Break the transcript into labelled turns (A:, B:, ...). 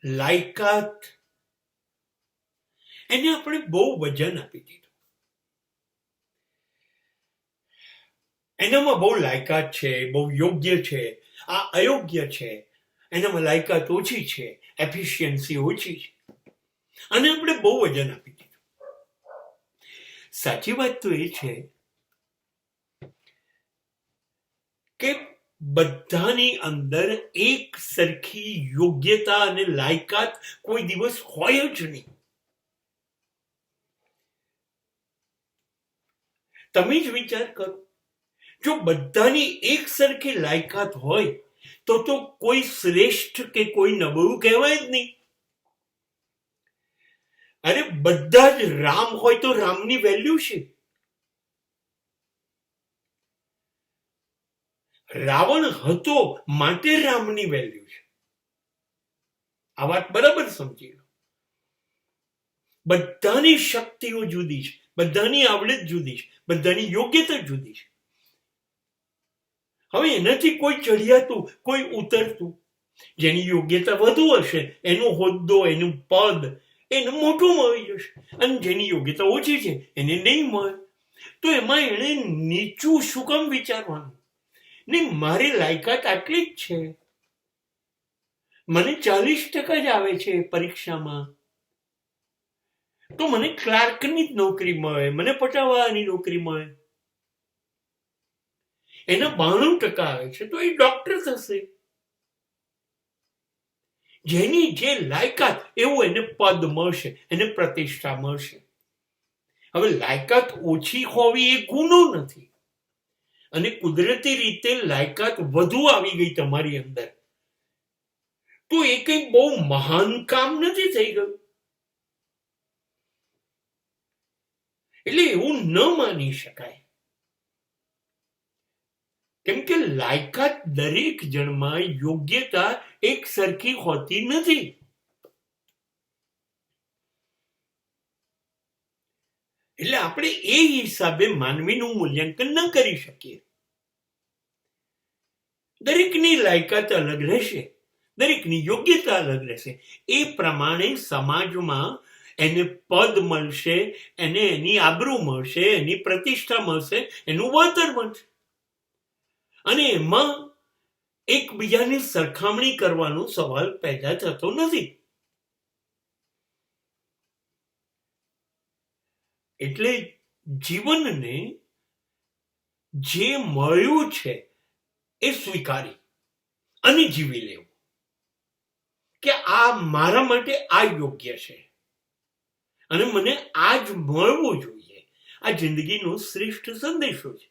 A: લાયકાત, એને આપણે બહુ વજન આપી દીધું. એનામાં બહુ લાયકાત છે, બહુ યોગ્ય છે, આ અયોગ્ય છે, એનામાં લાયકાત ઓછી છે, એફિશિયન્સી ઓછી છે, અને આપણે બહુ વજન આપી દીધું. સાચી વાત તો એ છે કે બધાની અંદર એક સરખી યોગ્યતા અને લાયકાત કોઈ દિવસ હોય જ નહીં. તમે જ વિચાર કરો, જો બધાની એક સરખી લાયકાત હોય તો કોઈ શ્રેષ્ઠ કે કોઈ નબળું કહેવાય જ નહીં. અરે બધા જ રામ હોય તો રામની વેલ્યુ છે. રાવણ હતો માટે રામની વેલ્યુ છે. આ વાત બરાબર સમજી લો. બધાની શક્તિઓ જુદી છે, બધાની આવડત જુદી છે, બધાની યોગ્યતા જુદી છે. હવે એનાથી કોઈ ચઢિયાતું, કોઈ ઉતરતું, જેની યોગ્યતા વધુ હશે એનો હોદ્દો, એનું પદ એને મોટું મળી જશે, અને જેની યોગ્યતા ઓછી છે એને નહીં મળે. તો એમાં એને નીચું શું કામ વિચારવાનું? નહીં, મારી લાયકાત આટલી જ છે, મને 40% જ આવે છે પરીક્ષામાં, તો મને ક્લાર્કની જ નોકરી મળે, મને પટાવાળાની નોકરી મળે. એના 92% આવે છે તો એ ડોક્ટર થશે. જેની જે લાયકાત એવું એને પદ મળશે, એને પ્રતિષ્ઠા મળશે. હવે લાયકાત ઓછી હોવી એ ગુનો નથી, અને કુદરતી રીતે લાયકાત વધુ આવી ગઈ તમારી અંદર તો એ કઈ બહુ મહાન કામ નથી થઈ ગયું. એટલે એવું ન માની શકાય, કેમ કે લાયકાત દરેક જણમાં યોગ્યતા એક સરખી હોતી નથી. એટલે આપણે એ હિસાબે માનવીનું મૂલ્યાંકન ન કરી શકીએ. દરેકની લાયકાત અલગ રહેશે, દરેકની યોગ્યતા અલગ રહેશે. એ પ્રમાણે સમાજમાં એને પદ મળશે, એને એની આબરૂ મળશે, એની પ્રતિષ્ઠા મળશે, એનું વળતર મળશે. અને એમાં એકબીજાની સરખામણી કરવાનો સવાલ પેદા થતો નથી. એટલે જીવનને જે મળ્યું છે એ સ્વીકારી અને જીવી લેવું કે આ મારા માટે આ યોગ્ય છે અને મને આ જ મળવું જોઈએ. આ જિંદગીનો શ્રેષ્ઠ સંદેશો છે.